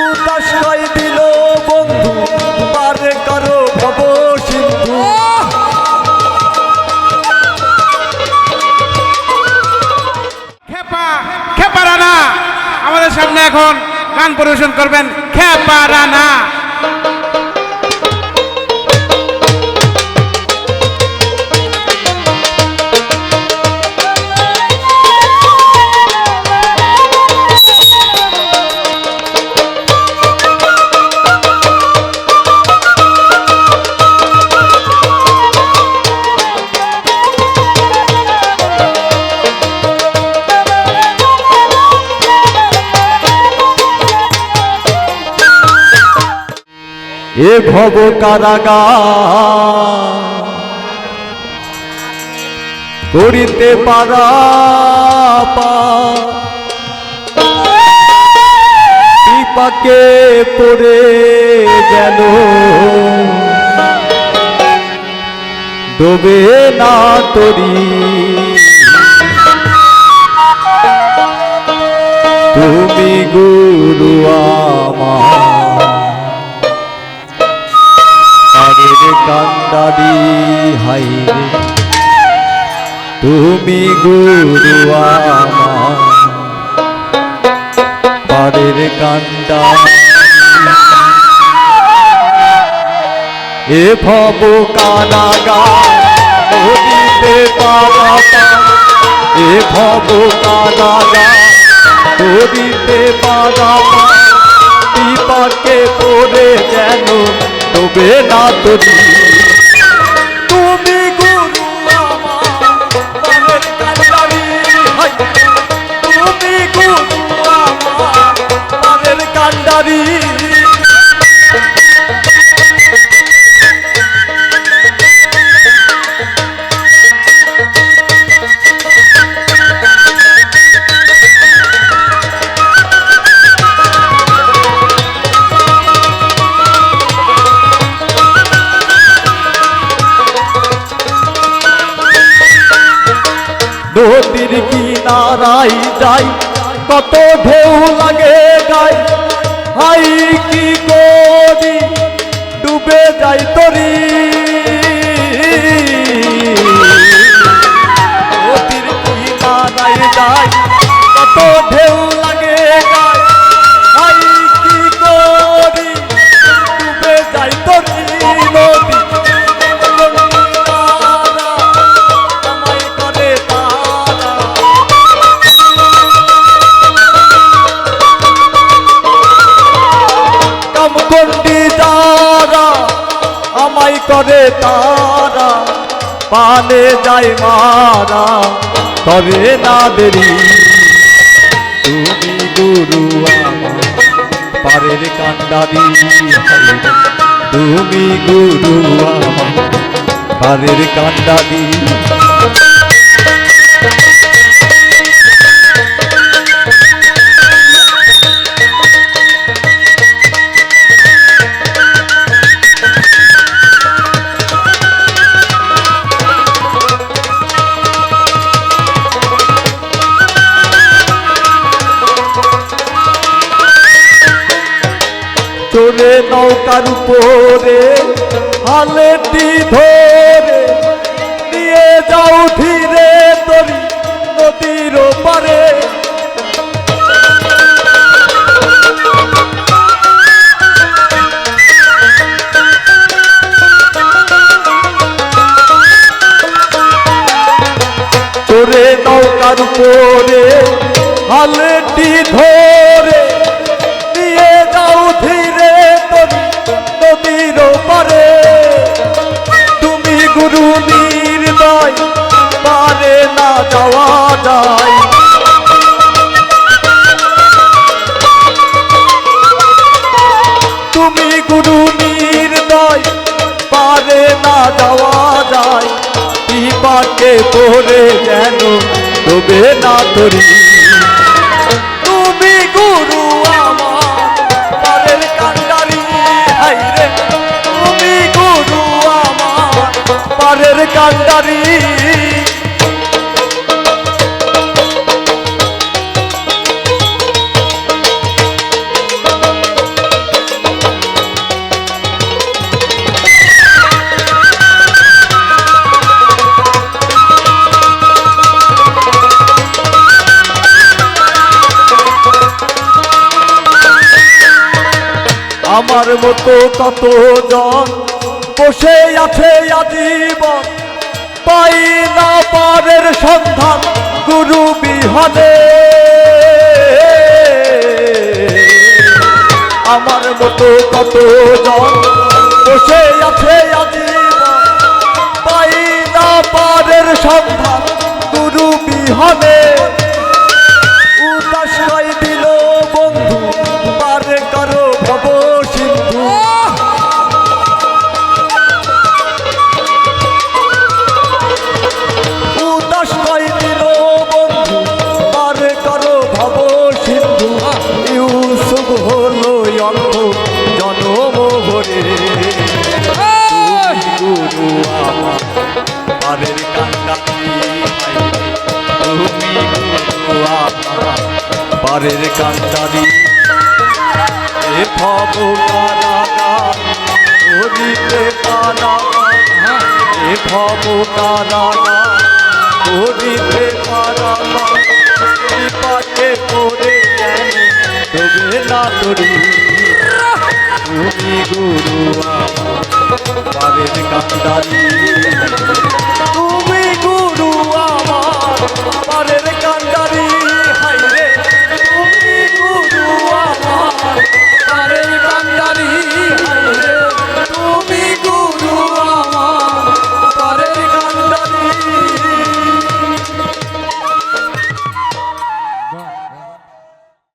উদাস কই দিল বন্ধু পার করো ভব সিন্ধু। খেপা রানা আমাদের সামনে এখন গান পরিবেশন করবেন খেপা রানা। এ ভব কারাগার করিতে পারা বিপাকে পড়ে গেল ডোবে না তরি। তুমি গুরু আমার কান্দারি হাইরে, তুমি গুরু আমার পারের কান্দা। এ ভব কারাগার করিতে পারা, এ ভব কারাগার করিতে পারা বিপাকে পড়ে যেন তবে না তরি। তুমি গুরু আমার পারের কান্দারি, তুমি গুরু আমার পারের কান্দারি। নদীর কিনারাই যাই কত ঢেউ লাগে গাই, হাই কি করি ডুবে যাই তরি। নদীর কিনারাই যাই কত ঢেউ লাগে গাই, হাই কি করি ডুবে যাই তরি। নদী করে তারা পানে যায় মারা করে না দেরি। তুমি গুরু আমার পারের কান্দারি, তুমি গুরু আমার পারের কান্দারি। চলে নৌকার উপরে হালেটি ধরে নিয়ে যাও ধীরে তরি নদীর পারে। চলে নৌকার উপরে হালেটি ধরে নিয়ে যাও ধীরে তরি নদীর পারে। তুমি গুরু নির্দয় পারে না যাওয়া যায়, তুমি গুরু নির্দয় পারে না যাওয়া যায়। বিপাকে পড়ে যেন তবে না তরি। তুমি গুরু আমার পারের কান্দারি, হাইরে তুমি গুরু আমার পারের কান্দারি। আমার মতো কত জন বসে আছে আজীবন, পাই না পারের সন্ধান গুরু বিহনে। আমার মতো কত জন বসে আছে আজীবন, পাই না পারের সন্ধান গুরু বিহনে। উদাস হয়ে দিল বন্ধু পার করো ভব সিন্ধু। উদাস হয়ে দিল বন্ধু পার করো ভব সিন্ধু। ইউসুফ হলো অন্ধ জনম ভরে, গুরু আমার পারের কান্ডারি, তুমি গুরু আমার পারের কান্ডারি। এ ভব কারাগার করিতে পারাগার, এ ভব কারাগার করিতে পারাগার। বিপাকে পড়ে জানি তবে না তরি, তুমি গুরু আমার পারের কান্ডারি।